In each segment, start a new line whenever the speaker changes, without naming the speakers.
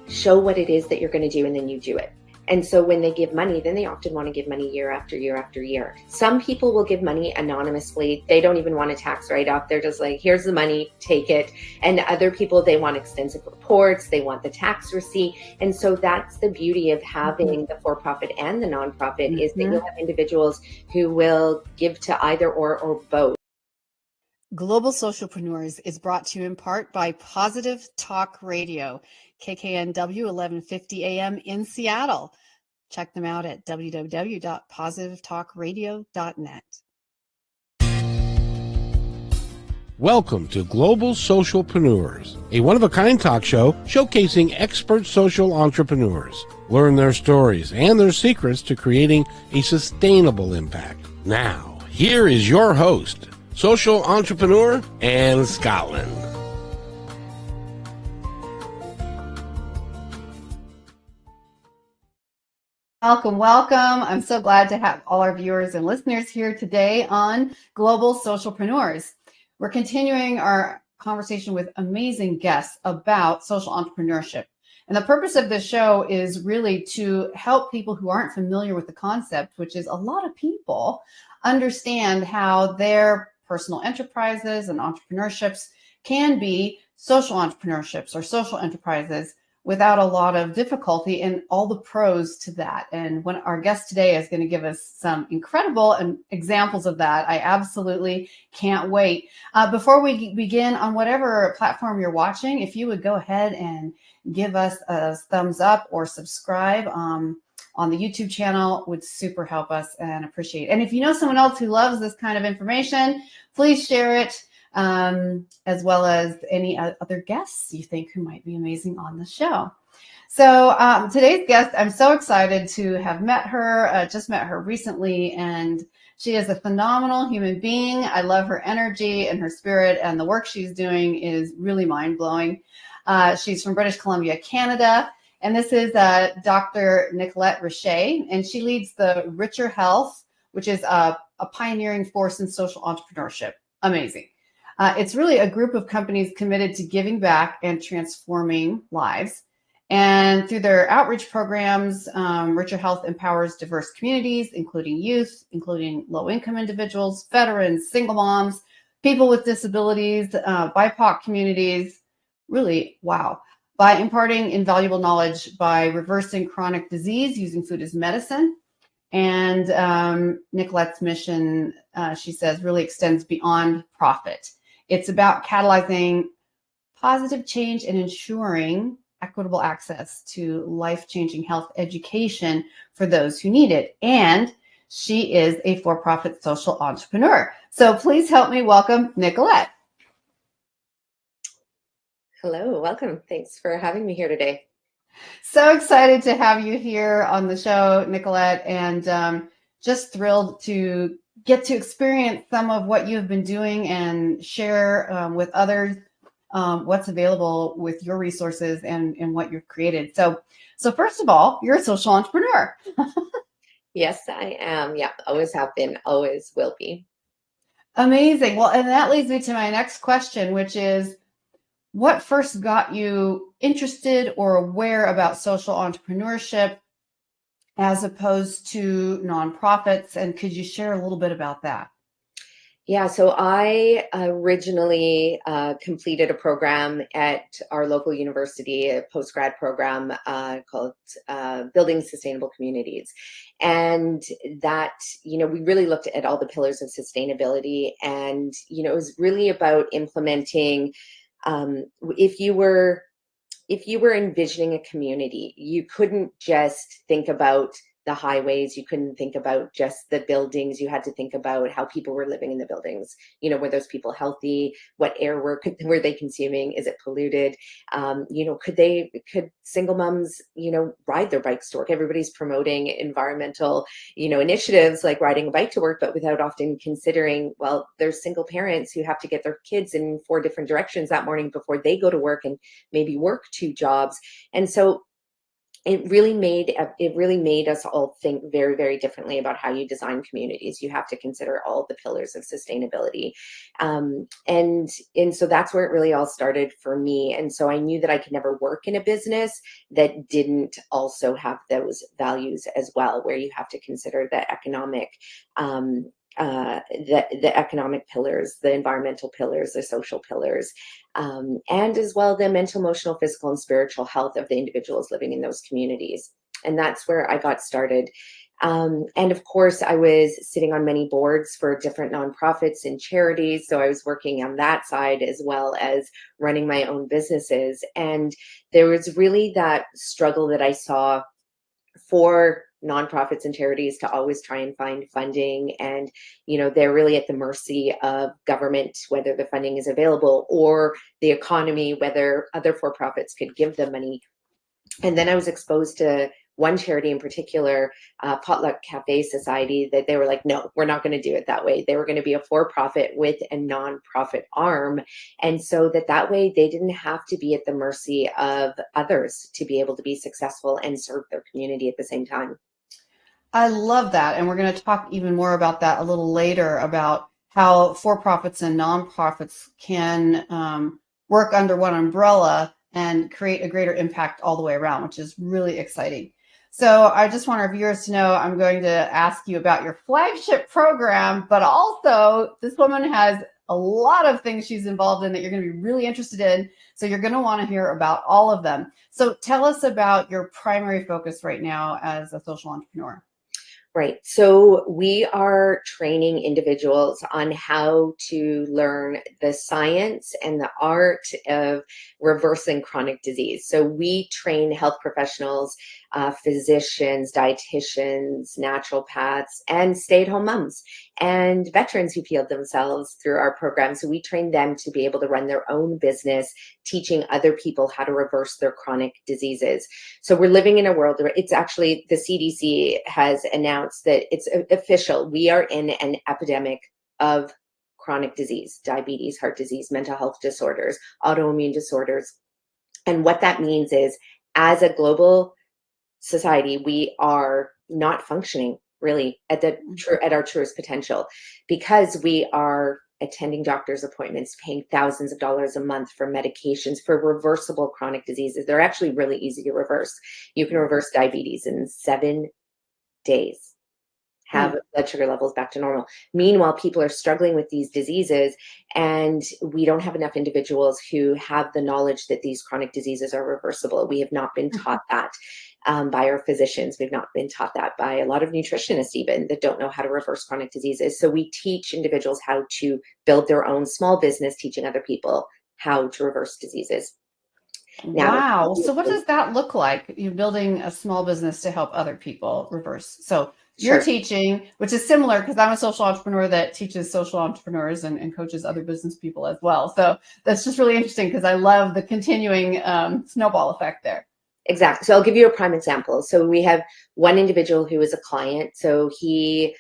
show what it is that you're going to do, and then you do it. And so when they give money, then they often want to give money year after year after year. Some people will give money anonymously. They don't even want a tax write-off. They're just like, here's the money, take it. And other people, they want extensive reports. They want the tax receipt. And so that's the beauty of having the for-profit and the nonprofit, is that you'll have individuals who will give to either or both.
Global Socialpreneurs is brought to you in part by Positive Talk Radio, KKNW 1150 AM in Seattle. Check them out at www.positivetalkradio.net.
Welcome to Global Socialpreneurs, a one-of-a-kind talk show showcasing expert social entrepreneurs. Learn their stories and their secrets to creating a sustainable impact. Now, here is your host, social entrepreneur Anne Scottlin.
Welcome, welcome. I'm so glad to have all our viewers and listeners here today on Global Socialpreneurs. We're continuing our conversation with amazing guests about social entrepreneurship. And the purpose of this show is really to help people who aren't familiar with the concept, which is a lot of people, understand how their personal enterprises and entrepreneurships can be social entrepreneurships or social enterprises without a lot of difficulty, and all the pros to that. And when our guest today is going to give us some incredible examples of that, I absolutely can't wait. Before we begin, on whatever platform you're watching, if you would go ahead and give us a thumbs up or subscribe on the YouTube channel, would super help us and appreciate it. And if you know someone else who loves this kind of information, please share it, as well as any other guests you think who might be amazing on the show. So today's guest, I'm so excited to have met her, just met her recently, and she is a phenomenal human being. I love her energy and her spirit, and the work she's doing is really mind-blowing. She's from British Columbia, Canada. And this is Dr. Nicolette Richey, and she leads the Richer Health, which is a pioneering force in social entrepreneurship. Amazing. It's really a group of companies committed to giving back and transforming lives. And through their outreach programs, Richer Health empowers diverse communities, including youth, including low-income individuals, veterans, single moms, people with disabilities, BIPOC communities. Really, wow. By imparting invaluable knowledge by reversing chronic disease using food as medicine. And Nicolette's mission, she says, really extends beyond profit. It's about catalyzing positive change and ensuring equitable access to life-changing health education for those who need it. And she is a for-profit social entrepreneur. So please help me welcome Nicolette.
Hello, welcome. Thanks for having me here today.
So excited to have you here on the show, Nicolette, and just thrilled to get to experience some of what you've been doing and share with others what's available with your resources and what you've created. So first of all, you're a social entrepreneur.
Yes, I am. Yeah, always have been, always will be.
Amazing. Well, and that leads me to my next question, which is, what first got you interested or aware about social entrepreneurship as opposed to nonprofits? And could you share a little bit about that?
Yeah, so I originally completed a program at our local university, a postgrad program called Building Sustainable Communities. And that, we really looked at all the pillars of sustainability. And, it was really about implementing, if you were envisioning a community, you couldn't just think about the highways. You couldn't think about just the buildings. You had to think about how people were living in the buildings. Were those people healthy? What air were they consuming? Is it polluted? Could single moms, ride their bikes to work? Everybody's promoting environmental, initiatives like riding a bike to work, but without often considering, well, there's single parents who have to get their kids in 4 different directions that morning before they go to work and maybe work 2 jobs. And so it really made us all think very, very differently about how you design communities. You have to consider all the pillars of sustainability. And so that's where it really all started for me. And so I knew that I could never work in a business that didn't also have those values as well, where you have to consider the economic the economic pillars, the environmental pillars, the social pillars, and as well the mental, emotional, physical, and spiritual health of the individuals living in those communities. And that's where I got started. And of course, I was sitting on many boards for different nonprofits and charities. So I was working on that side as well as running my own businesses. And there was really that struggle that I saw for nonprofits and charities to always try and find funding. And, they're really at the mercy of government, whether the funding is available, or the economy, whether other for-profits could give them money. And then I was exposed to one charity in particular, Potluck Cafe Society, that they were like, no, we're not going to do it that way. They were going to be a for-profit with a nonprofit arm. And so that way they didn't have to be at the mercy of others to be able to be successful and serve their community at the same time.
I love that. And we're going to talk even more about that a little later, about how for-profits and nonprofits can work under one umbrella and create a greater impact all the way around, which is really exciting. So I just want our viewers to know I'm going to ask you about your flagship program, but also this woman has a lot of things she's involved in that you're going to be really interested in. So you're going to want to hear about all of them. So tell us about your primary focus right now as a social entrepreneur.
Right. So we are training individuals on how to learn the science and the art of reversing chronic disease. So we train health professionals, physicians, dietitians, naturopaths, and stay-at-home moms and veterans who healed themselves through our program. So we train them to be able to run their own business, teaching other people how to reverse their chronic diseases. So we're living in a world where it's actually, the CDC has announced that it's official. We are in an epidemic of chronic disease, diabetes, heart disease, mental health disorders, autoimmune disorders. And what that means is, as a global society, we are not functioning really at our truest potential, because we are attending doctor's appointments, paying thousands of dollars a month for medications for reversible chronic diseases. They're actually really easy to reverse. You can reverse diabetes in 7 days, have blood sugar levels back to normal. Meanwhile, people are struggling with these diseases, and we don't have enough individuals who have the knowledge that these chronic diseases are reversible. We have not been taught that by our physicians. We've not been taught that by a lot of nutritionists even, that don't know how to reverse chronic diseases. So we teach individuals how to build their own small business, teaching other people how to reverse diseases.
Now, wow. So what does that look like? You're building a small business to help other people reverse. So you're teaching, which is similar, because I'm a social entrepreneur that teaches social entrepreneurs and coaches other business people as well. So that's just really interesting, because I love the continuing snowball effect there.
Exactly. So I'll give you a prime example. So we have one individual who is a client. So he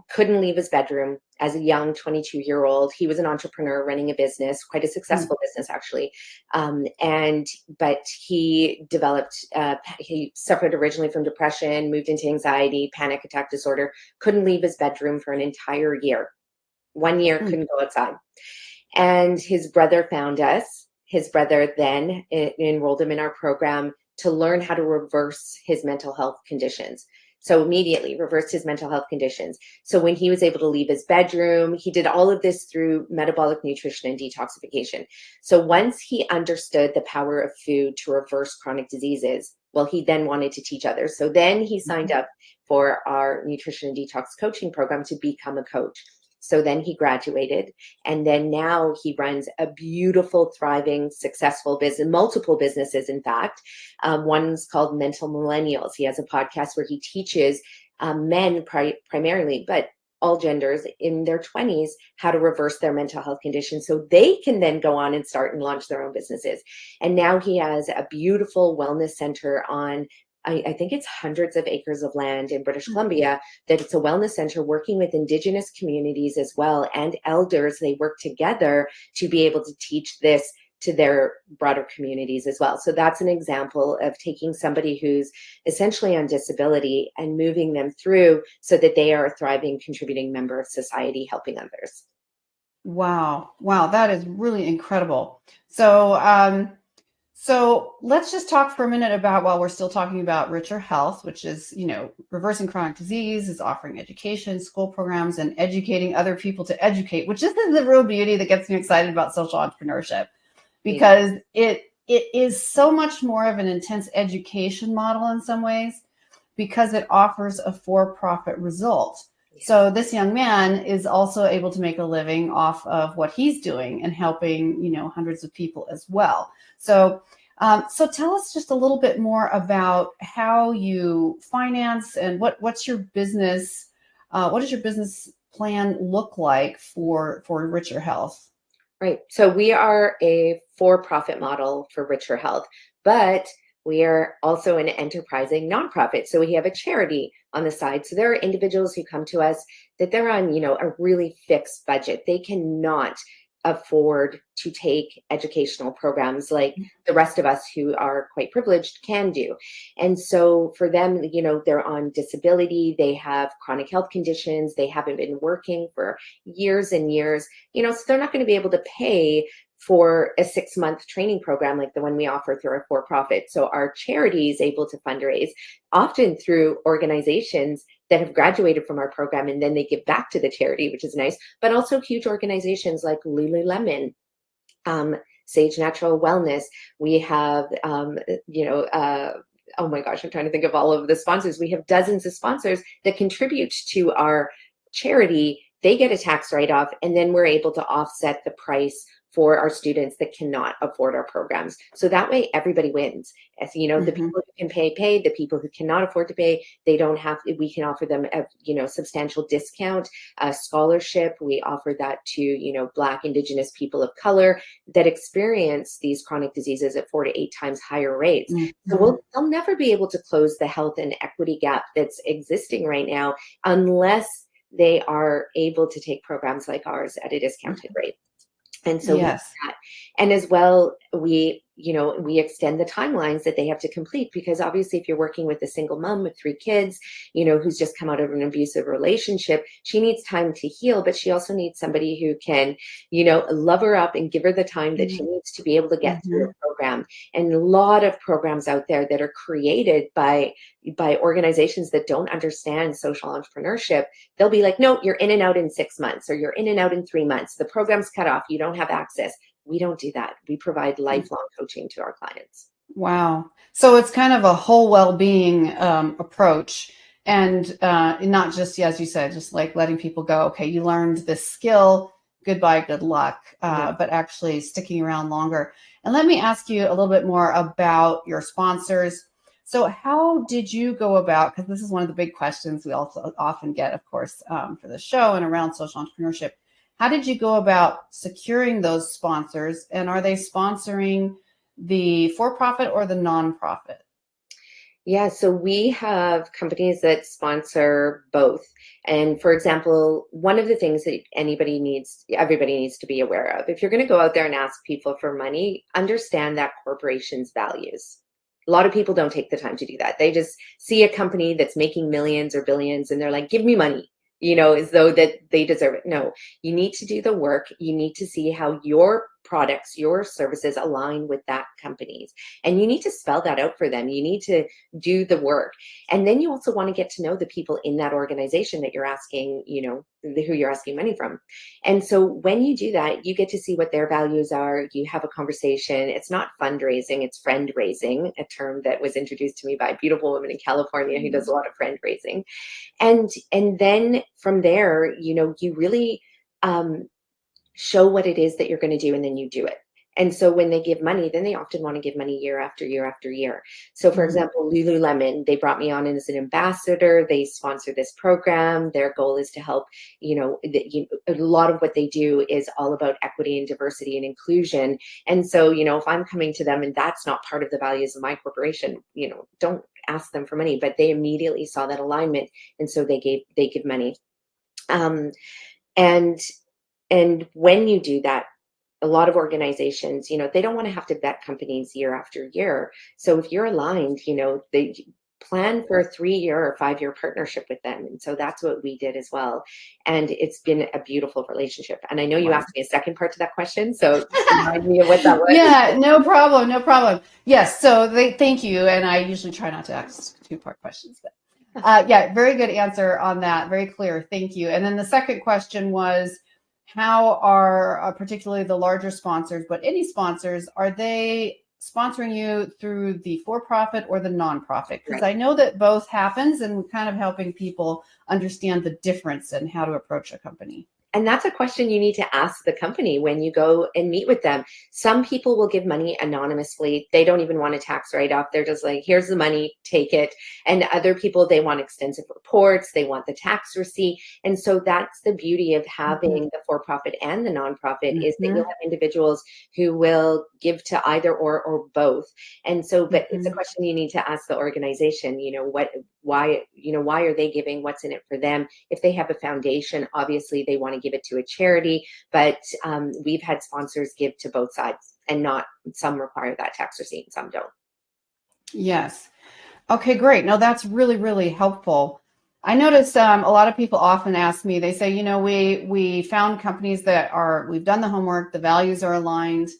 couldn't leave his bedroom as a young 22-year-old. He was an entrepreneur running a business, quite a successful business actually. But he developed, he suffered originally from depression, moved into anxiety, panic attack disorder, couldn't leave his bedroom for an entire year. 1 year, couldn't go outside. And his brother found us. His brother then enrolled him in our program to learn how to reverse his mental health conditions. So immediately reversed his mental health conditions. So when he was able to leave his bedroom, he did all of this through metabolic nutrition and detoxification. So once he understood the power of food to reverse chronic diseases, well, he then wanted to teach others. So then he signed up for our nutrition and detox coaching program to become a coach. So then he graduated, and then now he runs a beautiful, thriving, successful business, multiple businesses, in fact. One's called Mental Millennials. He has a podcast where he teaches men primarily, but all genders in their 20s, how to reverse their mental health conditions so they can then go on and start and launch their own businesses. And now he has a beautiful wellness center on, I think it's hundreds of acres of land in British Columbia, that it's a wellness center working with Indigenous communities as well, and elders. They work together to be able to teach this to their broader communities as well. So that's an example of taking somebody who's essentially on disability and moving them through so that they are a thriving, contributing member of society, helping others.
Wow. Wow. That is really incredible. So let's just talk for a minute about, while we're still talking about Richer Health, which is, reversing chronic disease, is offering education, school programs, and educating other people to educate, which this is the real beauty that gets me excited about social entrepreneurship, because it is so much more of an intense education model in some ways, because it offers a for-profit result. So this young man is also able to make a living off of what he's doing and helping, hundreds of people as well. So tell us just a little bit more about how you finance and what's your business, what does your business plan look like for Richer Health?
Right. So we are a for-profit model for Richer Health, but we are also an enterprising nonprofit. So we have a charity on the side. So there are individuals who come to us that they're on, a really fixed budget. They cannot afford to take educational programs like the rest of us who are quite privileged can do. And so for them, they're on disability, they have chronic health conditions, they haven't been working for years and years, so they're not going to be able to pay for a 6-month training program like the one we offer through our for-profit. So our charity is able to fundraise, often through organizations that have graduated from our program, and then they give back to the charity, which is nice, but also huge organizations like Lululemon, Sage Natural Wellness. We have, oh my gosh, I'm trying to think of all of the sponsors. We have dozens of sponsors that contribute to our charity. They get a tax write-off, and then we're able to offset the price for our students that cannot afford our programs. So that way everybody wins. As the people who can pay, the people who cannot afford to pay, we can offer them a, substantial discount, a scholarship. We offer that to, Black, Indigenous people of color that experience these chronic diseases at 4 to 8 times higher rates. So they'll never be able to close the health and equity gap that's existing right now unless they are able to take programs like ours at a discounted rate. And so
yes.
And as well, we extend the timelines that they have to complete, because obviously if you're working with a single mom with 3 kids, who's just come out of an abusive relationship, she needs time to heal, but she also needs somebody who can, love her up and give her the time that she needs to be able to get through a program. And a lot of programs out there that are created by organizations that don't understand social entrepreneurship, they'll be like, no, you're in and out in 6 months, or you're in and out in 3 months. The program's cut off. You don't have access. We don't do that. We provide lifelong coaching to our clients.
Wow. So it's kind of a whole well-being approach, and not just, as you said, just like letting people go, okay, you learned this skill, goodbye, good luck, but actually sticking around longer. And let me ask you a little bit more about your sponsors. So how did you go about, because this is one of the big questions we also often get, of course, for the show and around social entrepreneurship. How did you go about securing those sponsors, and are they sponsoring the for-profit or the nonprofit?
Yeah, so we have companies that sponsor both. And for example, one of the things that everybody needs to be aware of, if you're going to go out there and ask people for money, understand that corporations' values. A lot of people don't take the time to do that. They just see a company that's making millions or billions and they're like, give me money, as though that they deserve it. No, you need to do the work. You need to see how your products, your services align with that company's. And you need to spell that out for them. You need to do the work. And then you also want to get to know the people in that organization that you're asking, who you're asking money from. And so when you do that, you get to see what their values are. You have a conversation. It's not fundraising, it's friend raising, a term that was introduced to me by a beautiful woman in California who does a lot of friend raising. And then from there, you really show what it is that you're going to do, and then you do it. And so when they give money, then they often want to give money year after year after year. So for example, Lululemon, they brought me on as an ambassador. They sponsor this program. Their goal is to help, a lot of what they do is all about equity and diversity and inclusion. And so, if I'm coming to them and that's not part of the values of my corporation, don't ask them for money, but they immediately saw that alignment. And so they give money. And when you do that, a lot of organizations, they don't want to have to vet companies year after year. So if you're aligned, they plan for a 3-year or 5-year partnership with them. And so that's what we did as well. And it's been a beautiful relationship. And I know you asked me a second part to that question, so remind me of what that was.
Yeah, no problem, no problem. Yes, so thank you. And I usually try not to ask 2-part questions, but yeah, very good answer on that. Very clear. Thank you. And then the second question was, how are particularly the larger sponsors, but any sponsors, are they sponsoring you through the for-profit or the nonprofit? Because I know that both happens, and kind of helping people understand the difference and how to approach a company.
And that's a question you need to ask the company when you go and meet with them. Some people will give money anonymously. They don't even want a tax write-off. They're just like, here's the money, take it. And other people, they want extensive reports. They want the tax receipt. And so that's the beauty of having the for-profit and the nonprofit, is that you'll have individuals who will give to either or both. And so, but it's a question you need to ask the organization, why are they giving? What's in it for them? If they have a foundation, obviously they want to give it to a charity, but we've had sponsors give to both sides, and not some require that tax receipt and some don't.
Yes. Okay, great. No, that's really, really helpful. I noticed a lot of people often ask me, they say, we found companies that we've done the homework, the values are aligned.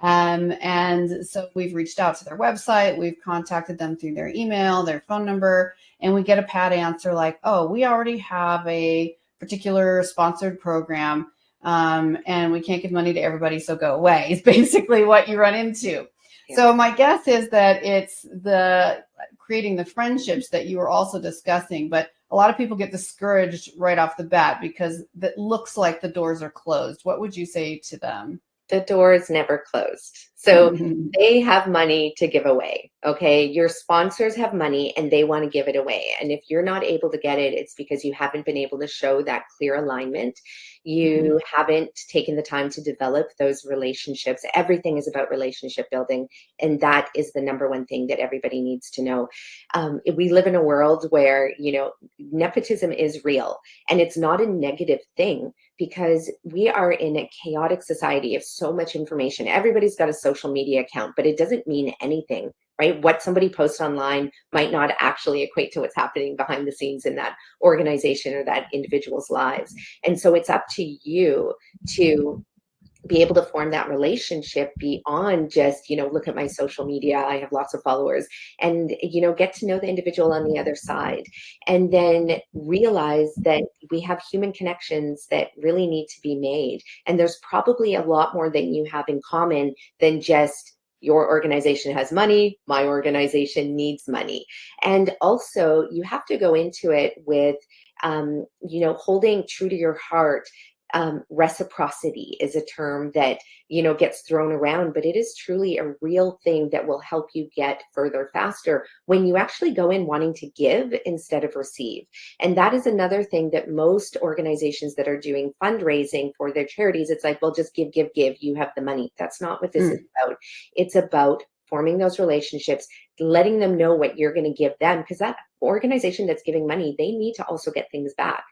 And so we've reached out to their website, we've contacted them through their email, their phone number, and we get a pat answer like, oh, we already have a particular sponsored program, and we can't give money to everybody, so go away. It's basically what you run into. Yeah. So my guess is that it's the creating the friendships that you were also discussing, but a lot of people get discouraged right off the bat because it looks like the doors are closed. What would you say to them?
The door is never closed. So they have money to give away. Okay. Your sponsors have money and they want to give it away. And if you're not able to get it, it's because you haven't been able to show that clear alignment. You haven't taken the time to develop those relationships. Everything is about relationship building. And that is the number one thing that everybody needs to know. We live in a world where, nepotism is real, and it's not a negative thing, because we are in a chaotic society of so much information. Everybody's got a social media account, but it doesn't mean anything, right? What somebody posts online might not actually equate to what's happening behind the scenes in that organization or that individual's lives. And so it's up to you to be able to form that relationship beyond just, look at my social media, I have lots of followers, and, get to know the individual on the other side. And then realize that we have human connections that really need to be made. And there's probably a lot more that you have in common than just your organization has money, my organization needs money. And also you have to go into it with, holding true to your heart. Reciprocity is a term that, gets thrown around, but it is truly a real thing that will help you get further faster when you actually go in wanting to give instead of receive. And that is another thing that most organizations that are doing fundraising for their charities, it's like, well, just give, you have the money. That's not what this is about. It's about forming those relationships, letting them know what you're going to give them, because that organization that's giving money, they need to also get things back.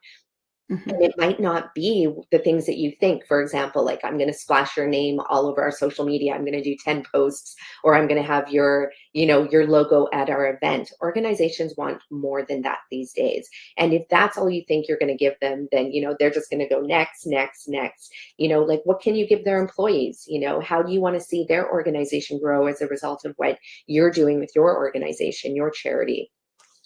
And it might not be the things that you think. For example, like, I'm going to splash your name all over our social media. I'm going to do 10 posts, or I'm going to have your logo at our event. Organizations want more than that these days. And if that's all you think you're going to give them, then, they're just going to go next. Like, what can you give their employees? How do you want to see their organization grow as a result of what you're doing with your organization, your charity?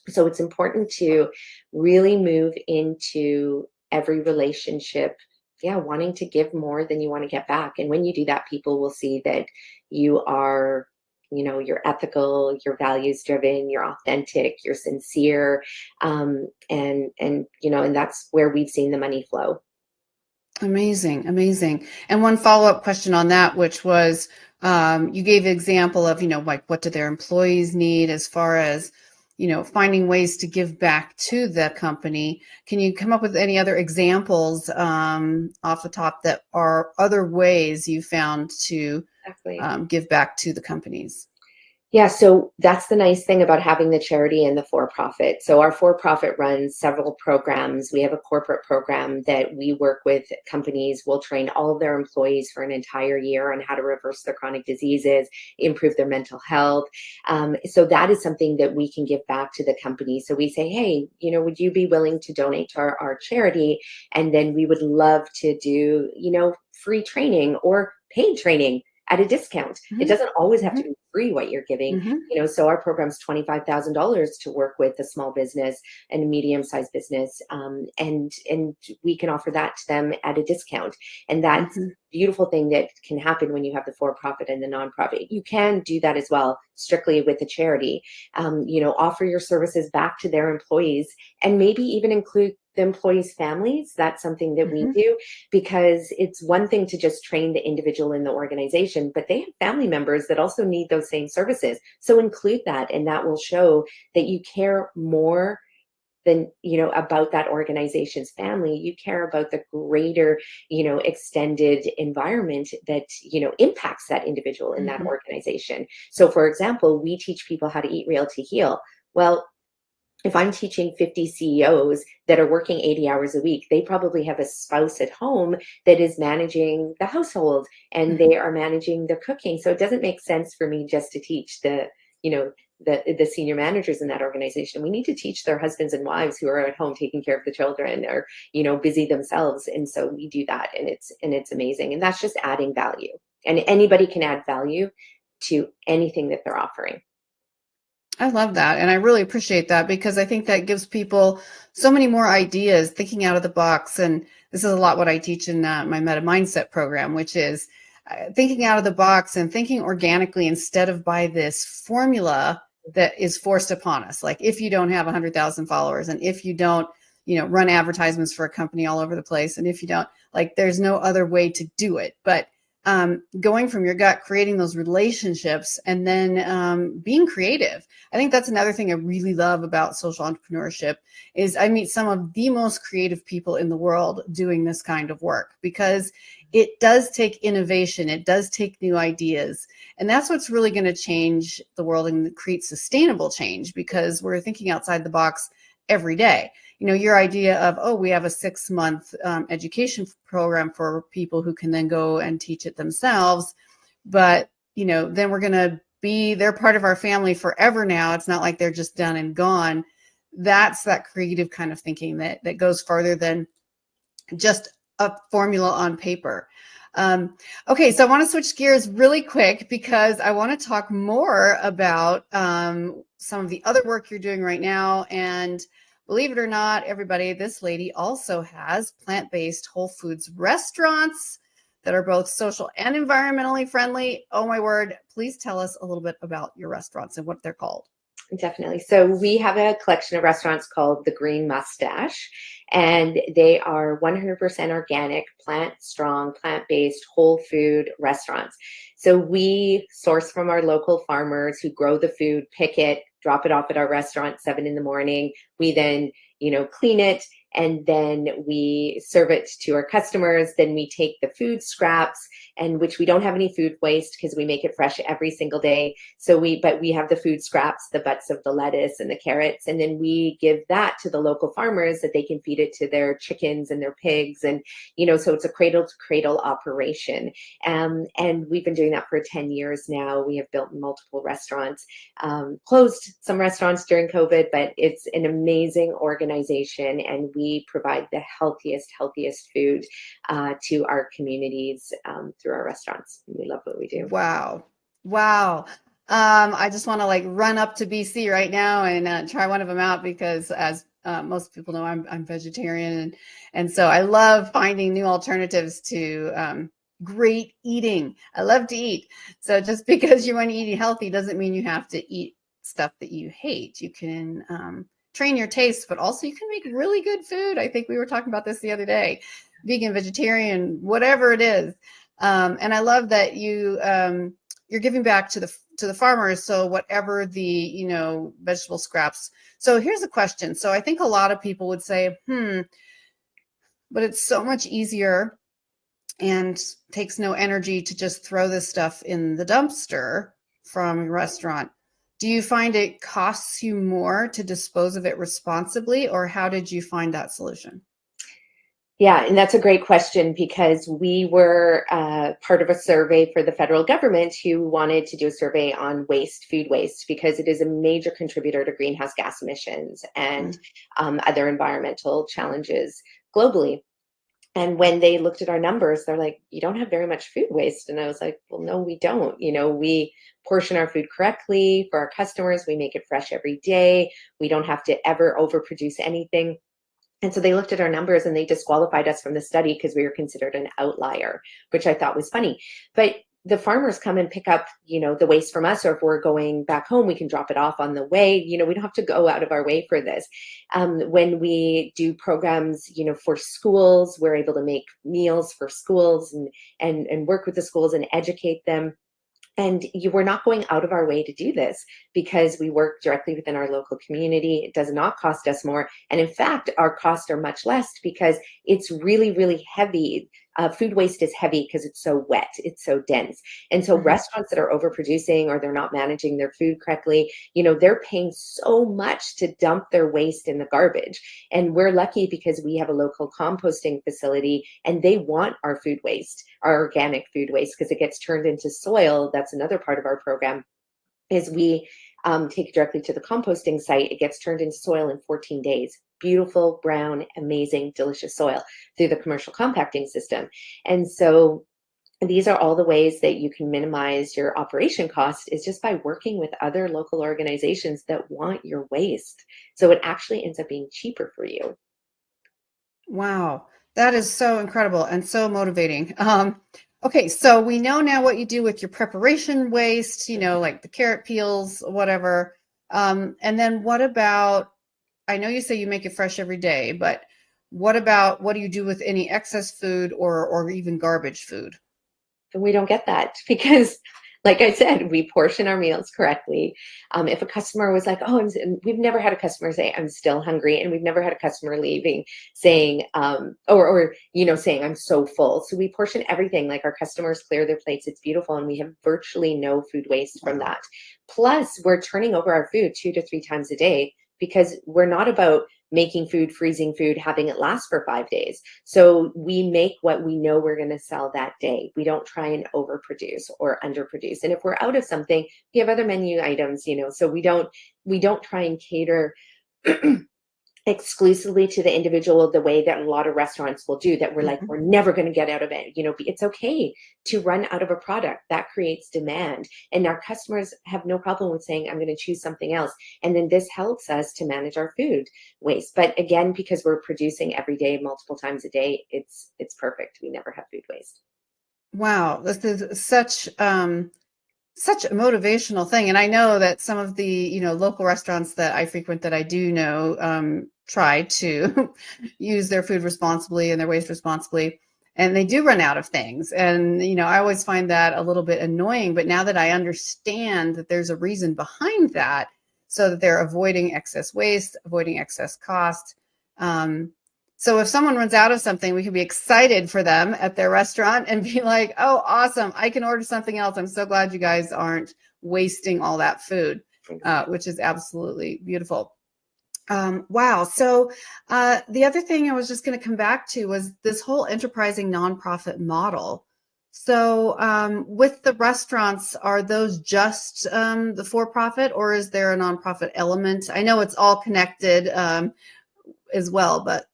So it's important to really move into every relationship, wanting to give more than you want to get back. And when you do that, people will see that you are, you're ethical, you're values driven, you're authentic, you're sincere. And that's where we've seen the money flow.
Amazing. And one follow-up question on that, which was, you gave an example of, like, what do their employees need as far as, finding ways to give back to the company. Can you come up with any other examples off the top that are other ways you found to give back to the companies?
Yeah, so that's the nice thing about having the charity and the for-profit. So our for-profit runs several programs. We have a corporate program that we work with companies. We'll train all of their employees for an entire year on how to reverse their chronic diseases, improve their mental health. So that is something that we can give back to the company. So we say, hey, would you be willing to donate to our charity? And then we would love to do, free training or paid training at a discount. It
Mm-hmm.
doesn't always have to
Mm-hmm.
be free what you're giving.
Mm-hmm.
So our program's $25,000 to work with a small business and a medium-sized business, and we can offer that to them at a discount. And that's
Mm-hmm.
beautiful thing that can happen when you have the for-profit and the nonprofit. You can do that as well, strictly with a charity. Offer your services back to their employees, and maybe even include the employees' families. That's something that we
Mm-hmm.
do, because it's one thing to just train the individual in the organization, but they have family members that also need those same services. So include that, and that will show that you care more than about that organization's family. You care about the greater extended environment that impacts that individual in that
Mm-hmm.
organization. So for example, we teach people how to eat real to heal. Well, if I'm teaching 50 CEOs that are working 80 hours a week, they probably have a spouse at home that is managing the household, and
Mm-hmm.
they are managing the cooking. So it doesn't make sense for me just to teach the senior managers in that organization. We need to teach their husbands and wives who are at home taking care of the children, or busy themselves. And so we do that, and it's amazing. And that's just adding value. And anybody can add value to anything that they're offering.
I love that. And I really appreciate that, because I think that gives people so many more ideas, thinking out of the box. And this is a lot what I teach in my Meta Mindset program, which is thinking out of the box and thinking organically instead of by this formula that is forced upon us. Like, if you don't have 100,000 followers, and if you don't, run advertisements for a company all over the place, and if you don't, like, there's no other way to do it. But going from your gut, creating those relationships, and then being creative. I think that's another thing I really love about social entrepreneurship is I meet some of the most creative people in the world doing this kind of work, because it does take innovation. It does take new ideas. And that's what's really going to change the world and create sustainable change, because we're thinking outside the box every day. Your idea of, oh, we have a 6-month education program for people who can then go and teach it themselves. But, then we're going to they're part of our family forever now. It's not like they're just done and gone. That's that creative kind of thinking that goes farther than just a formula on paper. Okay, so I want to switch gears really quick, because I want to talk more about some of the other work you're doing right now. And believe it or not, everybody, this lady also has plant-based whole foods restaurants that are both social and environmentally friendly. Oh my word, please tell us a little bit about your restaurants and what they're called.
Definitely. So we have a collection of restaurants called the Green Mustache, and they are 100% organic, plant-strong, plant-based, whole food restaurants. So we source from our local farmers who grow the food, pick it, drop it off at our restaurant 7 in the morning. We then, clean it, and then we serve it to our customers. Then we take the food scraps, and which we don't have any food waste because we make it fresh every single day. But we have the food scraps, the butts of the lettuce and the carrots, and then we give that to the local farmers that they can feed it to their chickens and their pigs. And, so it's a cradle to cradle operation. And we've been doing that for 10 years now. We have built multiple restaurants, closed some restaurants during COVID, but it's an amazing organization, and we provide the healthiest food to our communities through our restaurants. We love what we do.
Wow. I just want to run up to BC right now and try one of them out, because as most people know, I'm vegetarian. And so I love finding new alternatives to great eating. I love to eat. So just because you want to eat healthy doesn't mean you have to eat stuff that you hate. You can train your taste, but also you can make really good food. I think we were talking about this the other day, vegan, vegetarian, whatever it is. And I love that you're giving back to the farmers. So whatever the, vegetable scraps. So here's a question. So I think a lot of people would say, but it's so much easier and takes no energy to just throw this stuff in the dumpster from your restaurant. Do you find it costs you more to dispose of it responsibly, or how did you find that solution?
Yeah, and that's a great question because we were part of a survey for the federal government who wanted to do a survey on waste, food waste, because it is a major contributor to greenhouse gas emissions and other environmental challenges globally. And when they looked at our numbers, they're like, you don't have very much food waste. And I was like, well, no, we don't. We portion our food correctly for our customers. We make it fresh every day. We don't have to ever overproduce anything. And so they looked at our numbers and they disqualified us from the study because we were considered an outlier, which I thought was funny. But the farmers come and pick up, the waste from us, or if we're going back home, we can drop it off on the way. We don't have to go out of our way for this. When we do programs, for schools, we're able to make meals for schools and work with the schools and educate them. And we're not going out of our way to do this because we work directly within our local community. It does not cost us more. And in fact, our costs are much less because it's really, really heavy. Food waste is heavy because it's so wet, it's so dense. And so restaurants that are overproducing or they're not managing their food correctly, they're paying so much to dump their waste in the garbage. And we're lucky because we have a local composting facility and they want our food waste, our organic food waste, because it gets turned into soil. That's another part of our program is we take it directly to the composting site. It gets turned into soil in 14 days. Beautiful, brown, amazing, delicious soil through the commercial compacting system. And so these are all the ways that you can minimize your operation cost is just by working with other local organizations that want your waste. So it actually ends up being cheaper for you.
Wow, that is so incredible and so motivating. Okay, so we know now what you do with your preparation waste, like the carrot peels, whatever. And then what about, I know you say you make it fresh every day, but what do you do with any excess food or even garbage food?
And we don't get that because, like I said, we portion our meals correctly. If a customer was like, oh, we've never had a customer say, I'm still hungry. And we've never had a customer leaving saying, saying, I'm so full. So we portion everything. Like our customers clear their plates. It's beautiful. And we have virtually no food waste from that. Plus, we're turning over our food 2 to 3 times a day because we're not about making food, freezing food, having it last for 5 days. So we make what we know we're going to sell that day. We don't try and overproduce or underproduce. And if we're out of something, we have other menu items, so we don't try and cater exclusively to the individual the way that a lot of restaurants will do that. We're like, we're never going to get out of it. It's okay to run out of a product that creates demand. And our customers have no problem with saying, I'm going to choose something else. And then this helps us to manage our food waste. But again, because we're producing every day, multiple times a day, it's perfect. We never have food waste.
Wow, this is such a motivational thing. And I know that some of the, local restaurants that I frequent that I do know try to use their food responsibly and their waste responsibly. And they do run out of things. And, I always find that a little bit annoying. But now that I understand that there's a reason behind that, so that they're avoiding excess waste, avoiding excess cost. So if someone runs out of something, we can be excited for them at their restaurant and be like, oh, awesome, I can order something else. I'm so glad you guys aren't wasting all that food, which is absolutely beautiful. Wow. So the other thing I was just going to come back to was this whole enterprising nonprofit model. So with the restaurants, are those just the for-profit, or is there a nonprofit element? I know it's all connected as well, but.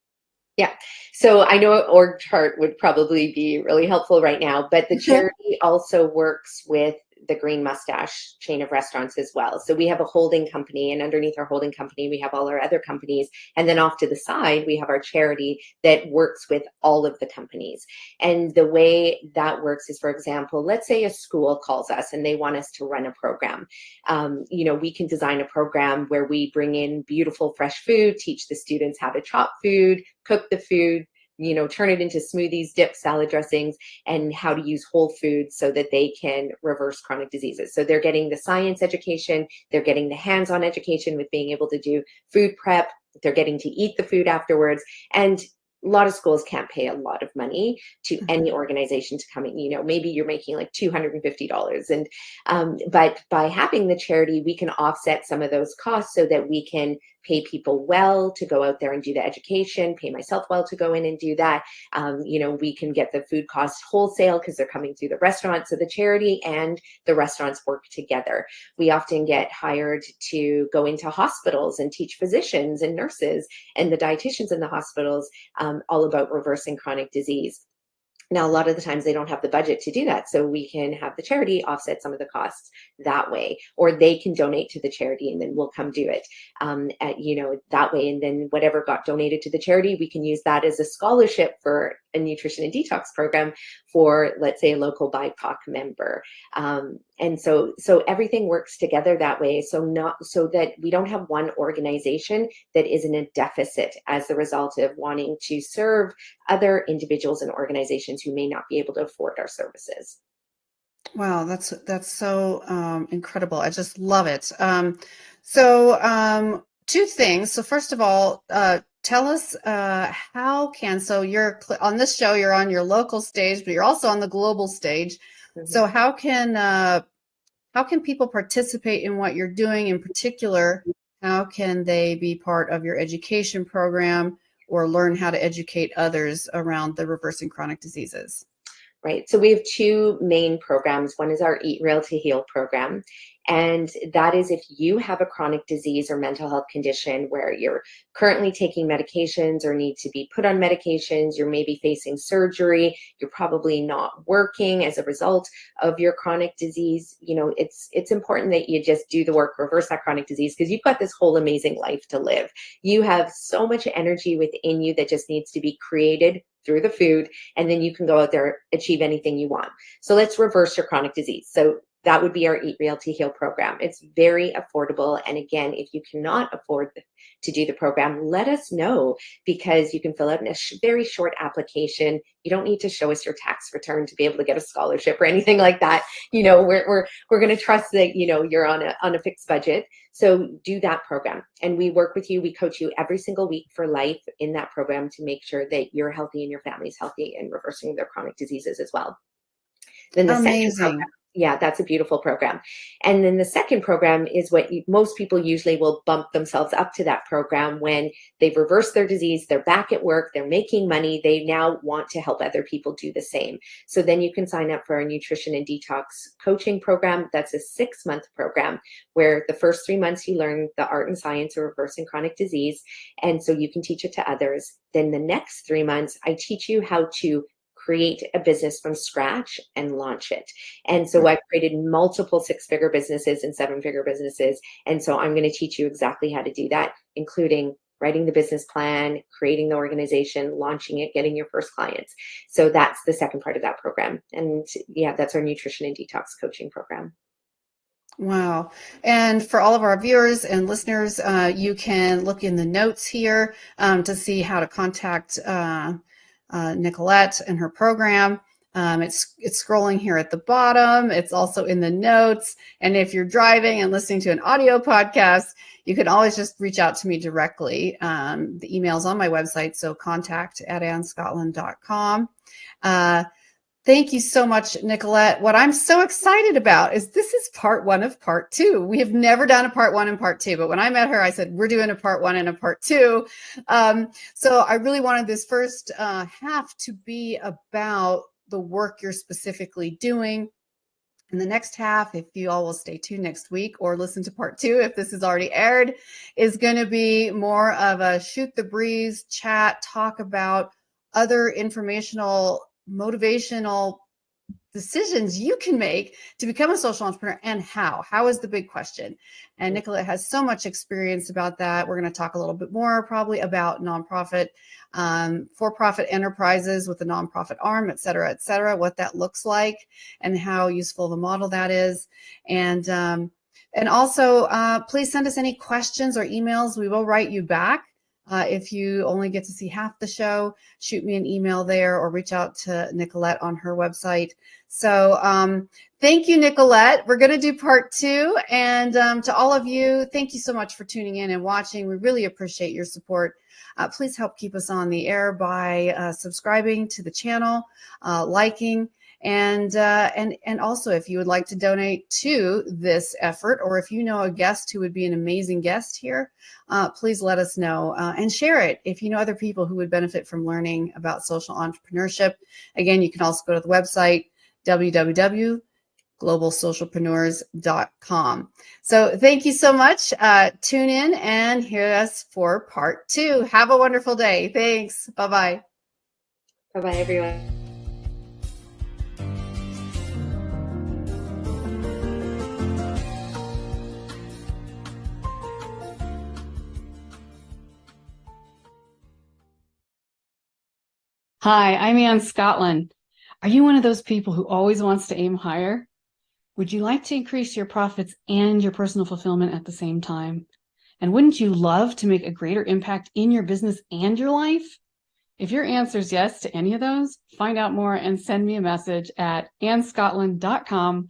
Yeah. So I know an org chart would probably be really helpful right now, but the charity also works with the Green Mustache chain of restaurants as well. So we have a holding company, and underneath our holding company, we have all our other companies. And then off to the side, we have our charity that works with all of the companies. And the way that works is, for example, let's say a school calls us and they want us to run a program. We can design a program where we bring in beautiful fresh food, teach the students how to chop food, cook the food, turn it into smoothies, dips, salad dressings, and how to use whole foods so that they can reverse chronic diseases. So they're getting the science education, they're getting the hands-on education with being able to do food prep, they're getting to eat the food afterwards. And lot of schools can't pay a lot of money to any organization to come in. You know, maybe you're making like $250, and but by having the charity, we can offset some of those costs so that we can pay people well to go out there and do the education, pay myself well to go in and do that. You know, we can get the food costs wholesale because they're coming through the restaurant. So the charity and the restaurants work together. We often get hired to go into hospitals and teach physicians and nurses and the dietitians in the hospitals all about reversing chronic disease. Now, a lot of the times they don't have the budget to do that. So we can have the charity offset some of the costs that way, or they can donate to the charity and then we'll come do it you know, that way. And then whatever got donated to the charity, we can use that as a scholarship for a nutrition and detox program for, let's say, a local BIPOC member. And so everything works together that way. So that we don't have one organization that is in a deficit as a result of wanting to serve other individuals and organizations who may not be able to afford our services.
Wow, that's so incredible. I just love it. Two things. So first of all, tell us so you're on this show, you're on your local stage, but you're also on the global stage. Mm-hmm. So how can people participate in what you're doing? In particular, how can they be part of your education program or learn how to educate others around the reversing chronic diseases?
Right. So we have two main programs. One is our Eat Real to Heal program. And that is if you have a chronic disease or mental health condition where you're currently taking medications or need to be put on medications, you're maybe facing surgery, you're probably not working as a result of your chronic disease. You know, it's important that you just do the work, reverse that chronic disease, because you've got this whole amazing life to live. You have so much energy within you that just needs to be created through the food, and then you can go out there, achieve anything you want. So let's reverse your chronic disease. So that would be our Eat Real to Heal program. It's very affordable. And again, if you cannot afford to do the program, let us know, because you can fill out a very short application. You don't need to show us your tax return to be able to get a scholarship or anything like that. You know, we're going to trust that, you know, you're on a fixed budget. So do that program. And we work with you. We coach you every single week for life in that program to make sure that you're healthy and your family's healthy and reversing their chronic diseases as well. Then the second program, yeah, that's a beautiful program. And then the second program is what most people usually will bump themselves up to that program when they've reversed their disease, they're back at work, they're making money, they now want to help other people do the same. So then you can sign up for our nutrition and detox coaching program. That's a 6-month program where the first 3 months you learn the art and science of reversing chronic disease. And so you can teach it to others. Then the next 3 months, I teach you how to create a business from scratch and launch it. And so I've created multiple 6-figure businesses and 7-figure businesses. And so I'm going to teach you exactly how to do that, including writing the business plan, creating the organization, launching it, getting your first clients. So that's the second part of that program. And yeah, that's our nutrition and detox coaching program.
Wow. And for all of our viewers and listeners, you can look in the notes here to see how to contact Nicolette and her program. It's scrolling here at the bottom. It's also in the notes. And if you're driving and listening to an audio podcast, you can always just reach out to me directly. The email's on my website, so contact@anscottlin.com. Thank you so much, Nicolette. What I'm so excited about is this is part 1 of part 2. We have never done a part 1 and part 2, but when I met her, I said, we're doing a part 1 and a part 2. So I really wanted this first half to be about the work you're specifically doing. And the next half, if you all will stay tuned next week or listen to part 2, if this is already aired, is going to be more of a shoot the breeze chat, talk about other informational, motivational decisions you can make to become a social entrepreneur, and how is the big question. And Nicolette has so much experience about that. We're going to talk a little bit more probably about nonprofit, for-profit enterprises with a nonprofit arm, et cetera, what that looks like and how useful of a model that is. And also please send us any questions or emails. We will write you back. If you only get to see half the show, shoot me an email there or reach out to Nicolette on her website. So thank you, Nicolette. We're going to do part 2. And to all of you, thank you so much for tuning in and watching. We really appreciate your support. Please help keep us on the air by subscribing to the channel, liking, and also if you would like to donate to this effort, or if you know a guest who would be an amazing guest here, please let us know and share it if you know other people who would benefit from learning about social entrepreneurship. Again, you can also go to the website www.globalsocialpreneurs.com. So thank you so much. Tune in and hear us for part 2. Have a wonderful day. Thanks. Bye-bye.
Bye-bye, everyone.
Hi, I'm Scottlin. Are you one of those people who always wants to aim higher? Would you like to increase your profits and your personal fulfillment at the same time? And wouldn't you love to make a greater impact in your business and your life? If your answer is yes to any of those, find out more and send me a message at anscotland.com/